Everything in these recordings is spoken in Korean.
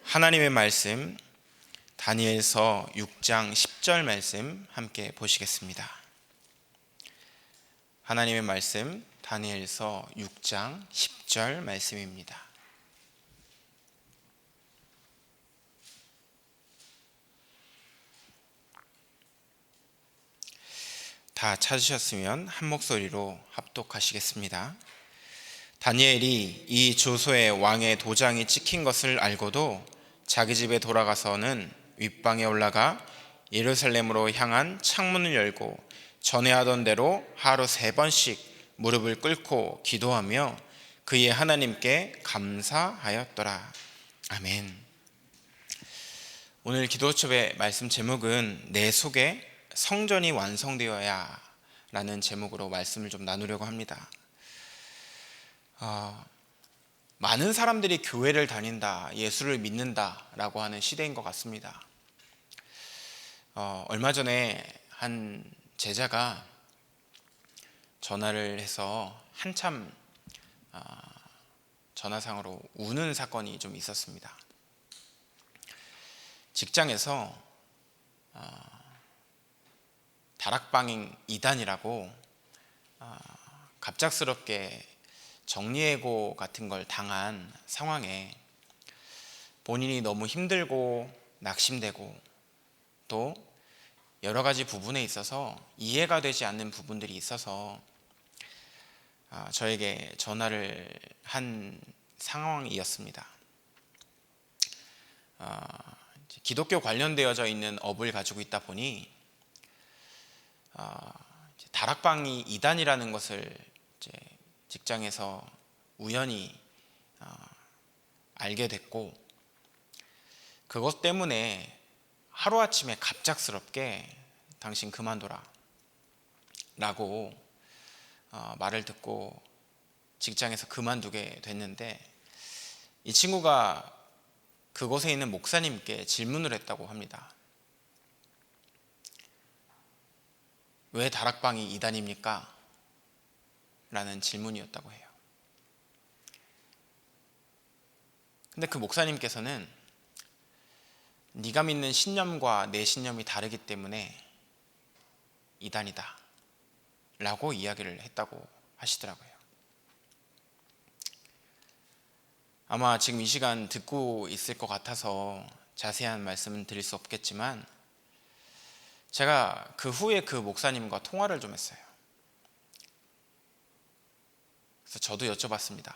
하나님의 말씀 다니엘서 6장 10절 말씀 함께 보시겠습니다. 하나님의 말씀 다니엘서 6장 10절 말씀입니다. 다 찾으셨으면 한 목소리로 합독하시겠습니다. 다니엘이 이 조서에 왕의 도장이 찍힌 것을 알고도 자기 집에 돌아가서는 윗방에 올라가 예루살렘으로 향한 창문을 열고 전에 하던 대로 하루 3번씩 무릎을 꿇고 기도하며 그의 하나님께 감사하였더라. 아멘. 오늘 기도첩의 말씀 제목은 내 속에 성전이 완성되어야 라는 제목으로 말씀을 좀 나누려고 합니다. 많은 사람들이 교회를 다닌다, 예수를 믿는다 라고 하는 시대인 것 같습니다. 얼마 전에 한 제자가 전화를 해서 한참 전화상으로 우는 사건이 좀 있었습니다. 직장에서 다락방 이단이라고 갑작스럽게 정리해고 같은 걸 당한 상황에 본인이 너무 힘들고 낙심되고 또 여러 가지 부분에 있어서 이해가 되지 않는 부분들이 있어서 저에게 전화를 한 상황이었습니다. 기독교 관련되어져 있는 업을 가지고 있다 보니 다락방이 이단이라는 것을 이제 직장에서 우연히 알게 됐고, 그것 때문에 하루아침에 갑작스럽게 당신 그만둬라 라고 말을 듣고 직장에서 그만두게 됐는데, 이 친구가 그곳에 있는 목사님께 질문을 했다고 합니다. 왜 다락방이 이단입니까? 라는 질문이었다고 해요. 근데 그 목사님께서는 네가 믿는 신념과 내 신념이 다르기 때문에 이단이다 라고 이야기를 했다고 하시더라고요. 아마 지금 이 시간 듣고 있을 것 같아서 자세한 말씀은 드릴 수 없겠지만, 제가 그 후에 그 목사님과 통화를 좀 했어요. 그래서 저도 여쭤봤습니다.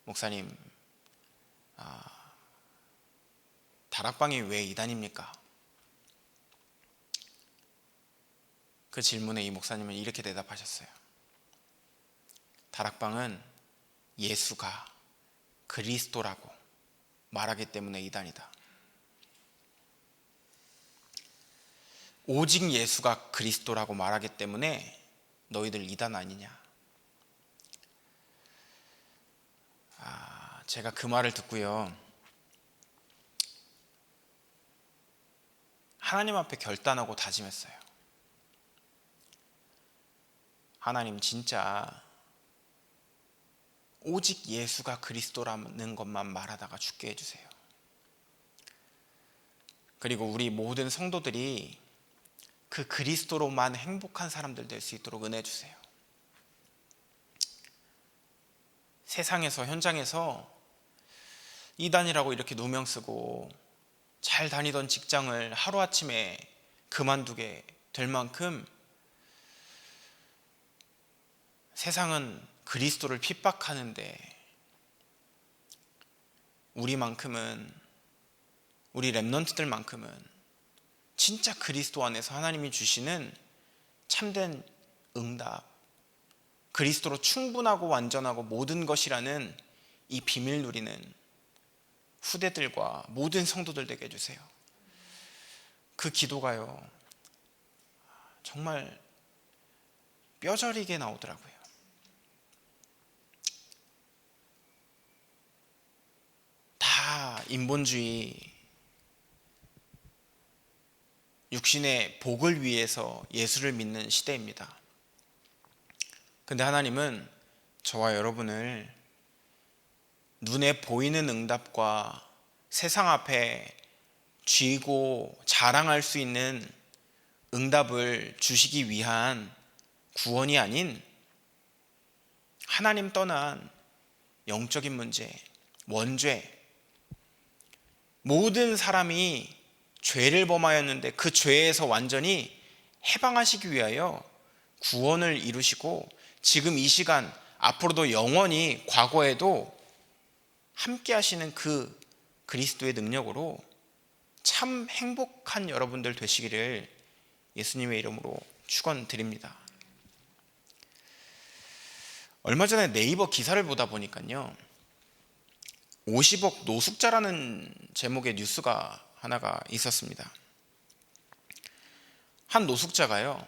목사님, 다락방이 왜 이단입니까? 그 질문에 이 목사님은 이렇게 대답하셨어요. 다락방은 예수가 그리스도라고 말하기 때문에 이단이다. 오직 예수가 그리스도라고 말하기 때문에 너희들 이단 아니냐? 제가 그 말을 듣고요, 하나님 앞에 결단하고 다짐했어요. 하나님, 진짜 오직 예수가 그리스도라는 것만 말하다가 죽게 해주세요. 그리고 우리 모든 성도들이 그 그리스도로만 행복한 사람들 될 수 있도록 은혜 주세요. 세상에서, 현장에서 이단이라고 이렇게 누명 쓰고 잘 다니던 직장을 하루아침에 그만두게 될 만큼 세상은 그리스도를 핍박하는데, 우리만큼은, 우리 렘넌트들만큼은 진짜 그리스도 안에서 하나님이 주시는 참된 응답, 그리스도로 충분하고 완전하고 모든 것이라는 이 비밀 누리는 후대들과 모든 성도들 되게 해주세요. 그 기도가요, 정말 뼈저리게 나오더라고요. 다 인본주의, 육신의 복을 위해서 예수를 믿는 시대입니다. 근데 하나님은 저와 여러분을 눈에 보이는 응답과 세상 앞에 쥐고 자랑할 수 있는 응답을 주시기 위한 구원이 아닌 하나님 떠난 영적인 문제, 원죄, 모든 사람이 죄를 범하였는데 그 죄에서 완전히 해방하시기 위하여 구원을 이루시고 지금 이 시간 앞으로도 영원히 과거에도 함께 하시는 그 그리스도의 능력으로 참 행복한 여러분들 되시기를 예수님의 이름으로 축원드립니다. 얼마 전에 네이버 기사를 보다 보니까요, 50억 노숙자라는 제목의 뉴스가 하나가 있었습니다. 한 노숙자가요,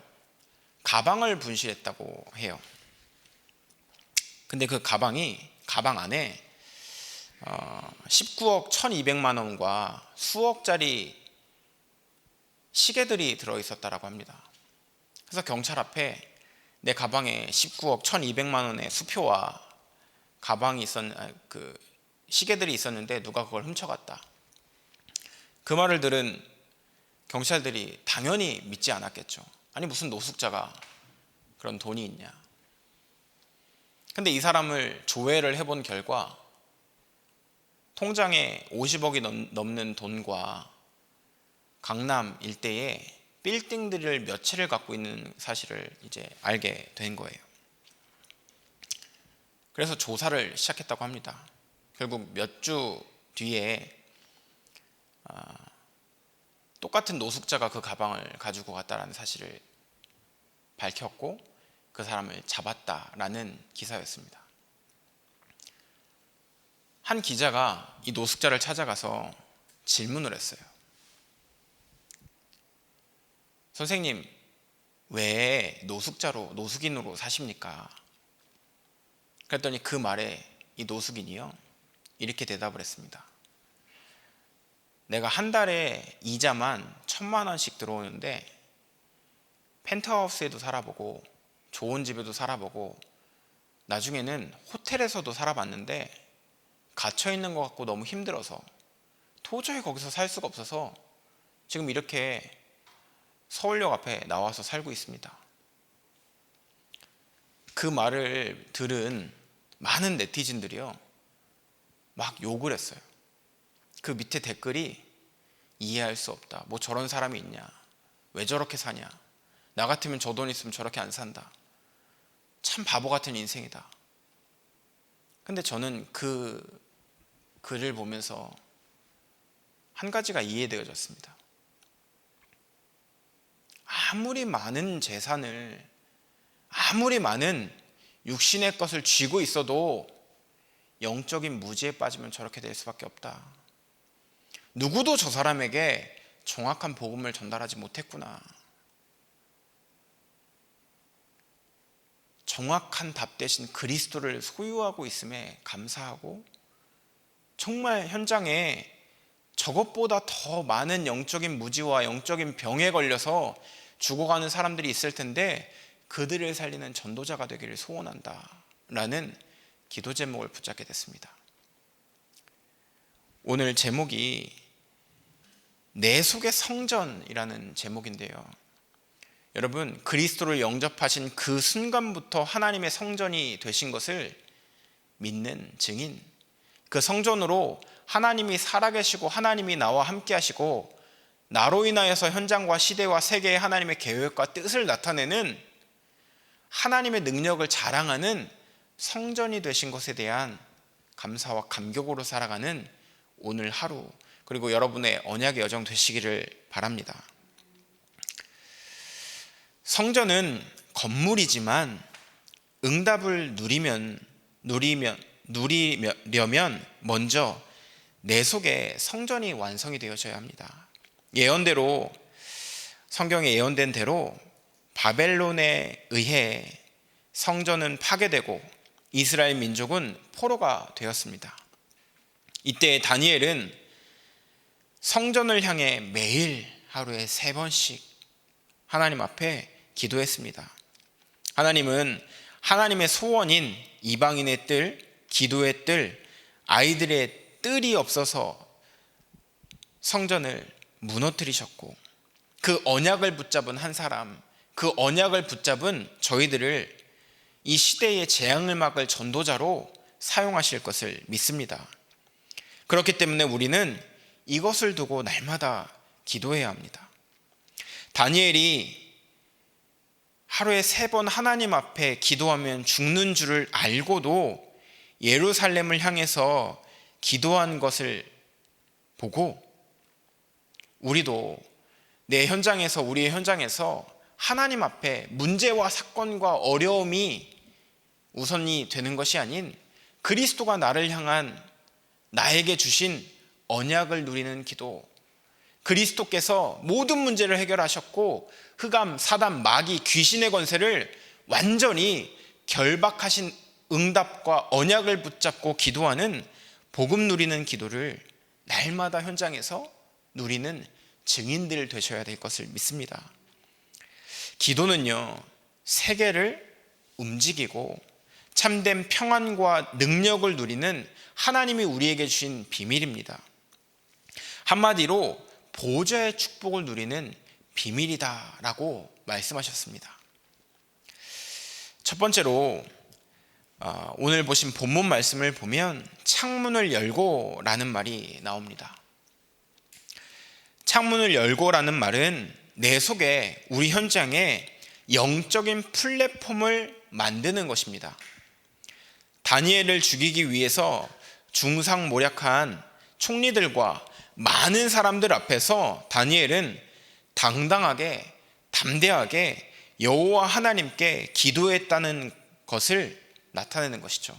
가방을 분실했다고 해요. 근데 그 가방 안에 19억 1200만 원과 수억짜리 시계들이 들어있었다고 합니다. 그래서 경찰 앞에 내 가방에 19억 1200만 원의 수표와 시계들이 있었는데 누가 그걸 훔쳐갔다. 그 말을 들은 경찰들이 당연히 믿지 않았겠죠. 아니 무슨 노숙자가 그런 돈이 있냐. 근데 이 사람을 조회를 해본 결과 통장에 50억이 넘는 돈과 강남 일대에 빌딩들을 몇 채를 갖고 있는 사실을 이제 알게 된 거예요. 그래서 조사를 시작했다고 합니다. 결국 몇 주 뒤에 똑같은 노숙자가 그 가방을 가지고 갔다라는 사실을 밝혔고 그 사람을 잡았다라는 기사였습니다. 한 기자가 이 노숙자를 찾아가서 질문을 했어요. 선생님, 왜 노숙인으로 사십니까? 그랬더니 그 말에 이 노숙인이요, 이렇게 대답을 했습니다. 내가 한 달에 이자만 1000만 원씩 들어오는데 펜트하우스에도 살아보고 좋은 집에도 살아보고 나중에는 호텔에서도 살아봤는데 갇혀있는 것 같고 너무 힘들어서 도저히 거기서 살 수가 없어서 지금 이렇게 서울역 앞에 나와서 살고 있습니다. 그 말을 들은 많은 네티즌들이요, 막 욕을 했어요. 그 밑에 댓글이 이해할 수 없다. 뭐 저런 사람이 있냐. 왜 저렇게 사냐. 나 같으면 저 돈 있으면 저렇게 안 산다. 참 바보 같은 인생이다. 근데 저는 그 글을 보면서 한 가지가 이해되어졌습니다. 아무리 많은 재산을, 아무리 많은 육신의 것을 쥐고 있어도 영적인 무지에 빠지면 저렇게 될 수밖에 없다. 누구도 저 사람에게 정확한 복음을 전달하지 못했구나. 정확한 답 대신 그리스도를 소유하고 있음에 감사하고, 정말 현장에 저것보다 더 많은 영적인 무지와 영적인 병에 걸려서 죽어가는 사람들이 있을 텐데 그들을 살리는 전도자가 되기를 소원한다 라는 기도 제목을 붙잡게 됐습니다. 오늘 제목이 내 속의 성전이라는 제목인데요, 여러분, 그리스도를 영접하신 그 순간부터 하나님의 성전이 되신 것을 믿는 증인, 그 성전으로 하나님이 살아계시고 하나님이 나와 함께 하시고 나로 인하여서 현장과 시대와 세계의 하나님의 계획과 뜻을 나타내는 하나님의 능력을 자랑하는 성전이 되신 것에 대한 감사와 감격으로 살아가는 오늘 하루, 그리고 여러분의 언약의 여정 되시기를 바랍니다. 성전은 건물이지만 응답을 누리려면 먼저 내 속에 성전이 완성이 되어져야 합니다. 예언대로, 성경에 예언된 대로 바벨론에 의해 성전은 파괴되고 이스라엘 민족은 포로가 되었습니다. 이때 다니엘은 성전을 향해 매일 하루에 3번씩 하나님 앞에 기도했습니다. 하나님은 하나님의 소원인 이방인의 뜰, 기도의 뜰, 아이들의 뜰이 없어서 성전을 무너뜨리셨고, 그 언약을 붙잡은 한 사람, 그 언약을 붙잡은 저희들을 이 시대의 재앙을 막을 전도자로 사용하실 것을 믿습니다. 그렇기 때문에 우리는 이것을 두고 날마다 기도해야 합니다. 다니엘이 하루에 3번 하나님 앞에 기도하면 죽는 줄을 알고도 예루살렘을 향해서 기도한 것을 보고 우리도 우리의 현장에서 하나님 앞에 문제와 사건과 어려움이 우선이 되는 것이 아닌 그리스도가 나를 향한 나에게 주신 언약을 누리는 기도, 그리스도께서 모든 문제를 해결하셨고 흑암, 사단, 마귀, 귀신의 권세를 완전히 결박하신 응답과 언약을 붙잡고 기도하는 복음 누리는 기도를 날마다 현장에서 누리는 증인들 되셔야 될 것을 믿습니다. 기도는요, 세계를 움직이고 참된 평안과 능력을 누리는 하나님이 우리에게 주신 비밀입니다. 한마디로 보좌의 축복을 누리는 비밀이다라고 말씀하셨습니다. 첫 번째로 오늘 보신 본문 말씀을 보면 창문을 열고 라는 말이 나옵니다. 창문을 열고 라는 말은 내 속에, 우리 현장에 영적인 플랫폼을 만드는 것입니다. 다니엘을 죽이기 위해서 중상모략한 총리들과 많은 사람들 앞에서 다니엘은 당당하게, 담대하게 여호와 하나님께 기도했다는 것을 나타내는 것이죠.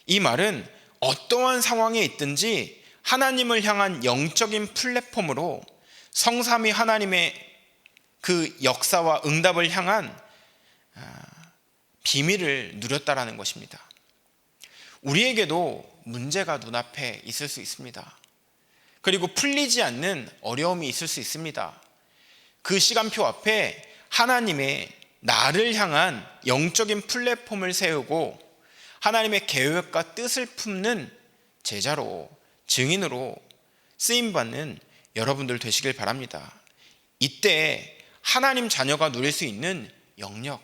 이 말은 어떠한 상황에 있든지 하나님을 향한 영적인 플랫폼으로 성삼위 하나님의 그 역사와 응답을 향한 비밀을 누렸다라는 것입니다. 우리에게도 문제가 눈앞에 있을 수 있습니다. 그리고 풀리지 않는 어려움이 있을 수 있습니다. 그 시간표 앞에 하나님의 나를 향한 영적인 플랫폼을 세우고 하나님의 계획과 뜻을 품는 제자로, 증인으로 쓰임받는 여러분들 되시길 바랍니다. 이때 하나님 자녀가 누릴 수 있는 영역,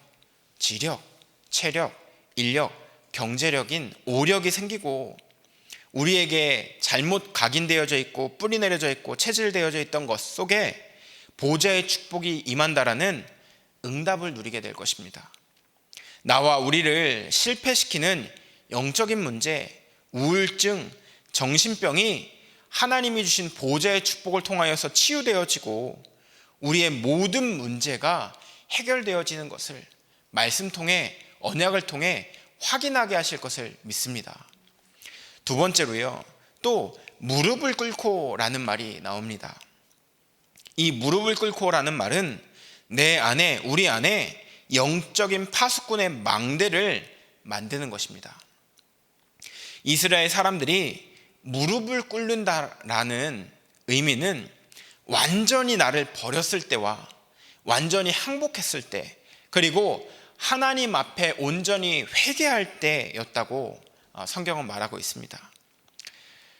지력, 체력, 인력, 경제력인 오력이 생기고 우리에게 잘못 각인되어져 있고 뿌리 내려져 있고 체질되어져 있던 것 속에 보좌의 축복이 임한다라는 응답을 누리게 될 것입니다. 나와 우리를 실패시키는 영적인 문제, 우울증, 정신병이 하나님이 주신 보좌의 축복을 통하여서 치유되어지고 우리의 모든 문제가 해결되어지는 것을 말씀 통해, 언약을 통해 확인하게 하실 것을 믿습니다. 두 번째로요, 또 무릎을 꿇고 라는 말이 나옵니다. 이 무릎을 꿇고 라는 말은 내 안에, 우리 안에 영적인 파수꾼의 망대를 만드는 것입니다. 이스라엘 사람들이 무릎을 꿇는다라는 의미는 완전히 나를 버렸을 때와 완전히 항복했을 때, 그리고 하나님 앞에 온전히 회개할 때였다고 성경은 말하고 있습니다.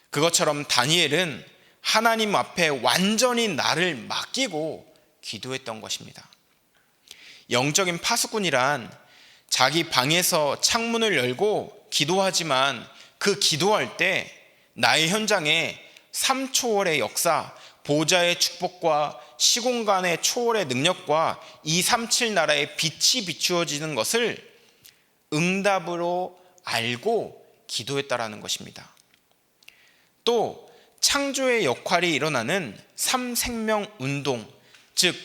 그것처럼 다니엘은 하나님 앞에 완전히 나를 맡기고 기도했던 것입니다. 영적인 파수꾼이란 자기 방에서 창문을 열고 기도하지만 그 기도할 때 나의 현장에 3초월의 역사, 보좌의 축복과 시공간의 초월의 능력과 237 나라의 빛이 비추어지는 것을 응답으로 알고 기도했다라는 것입니다. 또 창조의 역할이 일어나는 3생명운동, 즉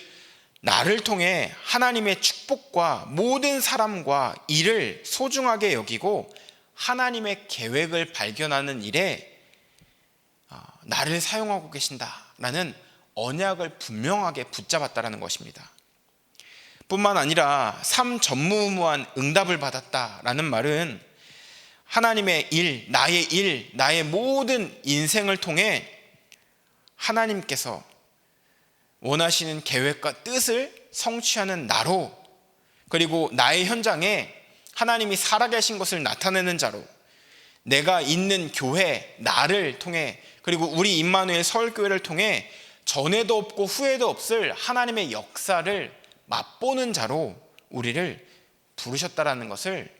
나를 통해 하나님의 축복과 모든 사람과 일을 소중하게 여기고 하나님의 계획을 발견하는 일에 나를 사용하고 계신다라는 언약을 분명하게 붙잡았다라는 것입니다. 뿐만 아니라 삼전무후무한 응답을 받았다라는 말은 하나님의 일, 나의 모든 인생을 통해 하나님께서 원하시는 계획과 뜻을 성취하는 나로, 그리고 나의 현장에 하나님이 살아계신 것을 나타내는 자로, 내가 있는 교회, 나를 통해, 그리고 우리 임마누엘 서울교회를 통해 전에도 없고 후에도 없을 하나님의 역사를 맛보는 자로 우리를 부르셨다라는 것을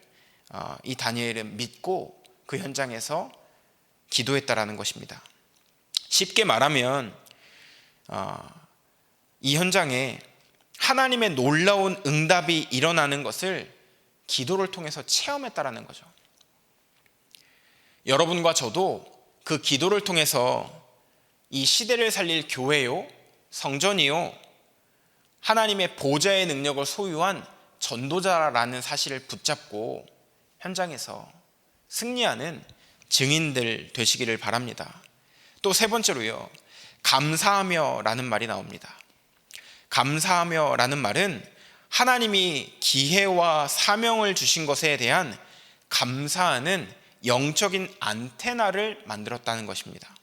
이 다니엘은 믿고 그 현장에서 기도했다라는 것입니다. 쉽게 말하면 이 현장에 하나님의 놀라운 응답이 일어나는 것을 기도를 통해서 체험했다라는 거죠. 여러분과 저도 그 기도를 통해서 이 시대를 살릴 교회요, 성전이요, 하나님의 보좌의 능력을 소유한 전도자라는 사실을 붙잡고 현장에서 승리하는 증인들 되시기를 바랍니다. 또 세 번째로요, 감사하며 라는 말이 나옵니다. 감사하며 라는 말은 하나님이 기회와 사명을 주신 것에 대한 감사하는 영적인 안테나를 만들었다는 것입니다.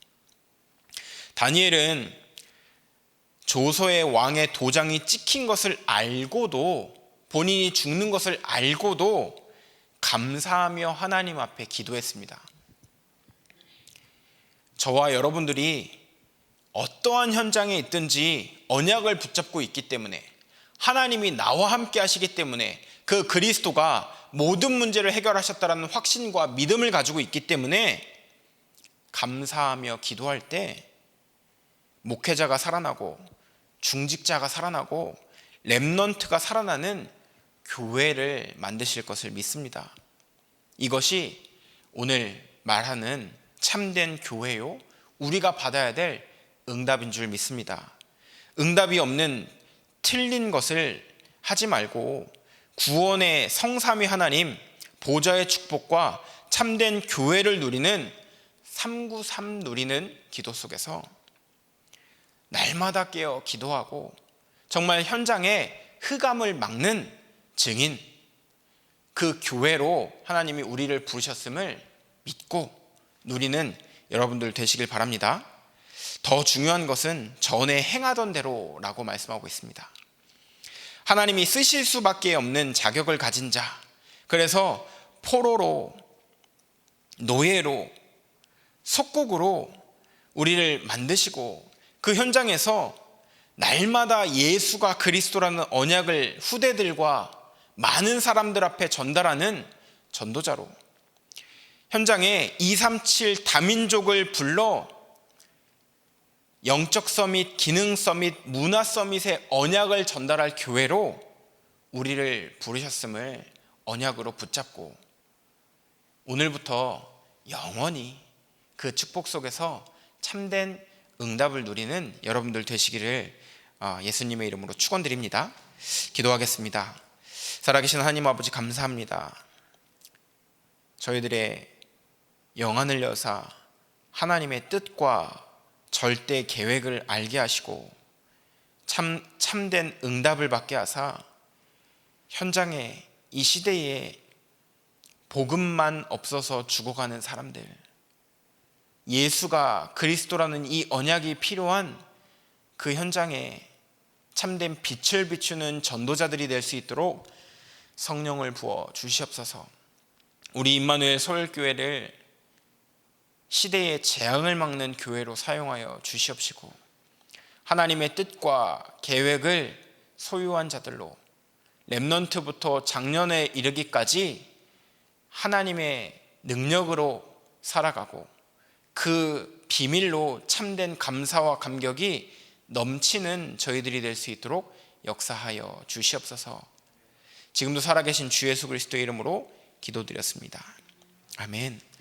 다니엘은 조서의 왕의 도장이 찍힌 것을 알고도, 본인이 죽는 것을 알고도 감사하며 하나님 앞에 기도했습니다. 저와 여러분들이 어떠한 현장에 있든지 언약을 붙잡고 있기 때문에, 하나님이 나와 함께 하시기 때문에, 그 그리스도가 모든 문제를 해결하셨다는 확신과 믿음을 가지고 있기 때문에 감사하며 기도할 때 목회자가 살아나고 중직자가 살아나고 렘넌트가 살아나는 교회를 만드실 것을 믿습니다. 이것이 오늘 말하는 참된 교회요, 우리가 받아야 될 응답인 줄 믿습니다. 응답이 없는 틀린 것을 하지 말고 구원의 성삼위 하나님 보좌의 축복과 참된 교회를 누리는 393 누리는 기도 속에서 날마다 깨어 기도하고 정말 현장에 흑암을 막는 증인, 그 교회로 하나님이 우리를 부르셨음을 믿고 누리는 여러분들 되시길 바랍니다. 더 중요한 것은 전에 행하던 대로라고 말씀하고 있습니다. 하나님이 쓰실 수밖에 없는 자격을 가진 자, 그래서 포로로, 노예로, 속국으로 우리를 만드시고 그 현장에서 날마다 예수가 그리스도라는 언약을 후대들과 많은 사람들 앞에 전달하는 전도자로, 현장에 237 다민족을 불러 영적 서밋, 기능 서밋, 문화 서밋의 언약을 전달할 교회로 우리를 부르셨음을 언약으로 붙잡고 오늘부터 영원히 그 축복 속에서 참된 응답을 누리는 여러분들 되시기를 예수님의 이름으로 축원드립니다. 기도하겠습니다. 살아계신 하나님 아버지, 감사합니다. 저희들의 영안을 여사 하나님의 뜻과 절대 계획을 알게 하시고 참된 응답을 받게 하사 현장에, 이 시대에 복음만 없어서 죽어가는 사람들, 예수가 그리스도라는 이 언약이 필요한 그 현장에 참된 빛을 비추는 전도자들이 될 수 있도록 성령을 부어 주시옵소서. 우리 임마누엘 서울교회를 시대의 재앙을 막는 교회로 사용하여 주시옵시고 하나님의 뜻과 계획을 소유한 자들로 렘넌트부터 장년에 이르기까지 하나님의 능력으로 살아가고 그 비밀로 참된 감사와 감격이 넘치는 저희들이 될 수 있도록 역사하여 주시옵소서. 지금도 살아계신 주 예수 그리스도의 이름으로 기도드렸습니다. 아멘.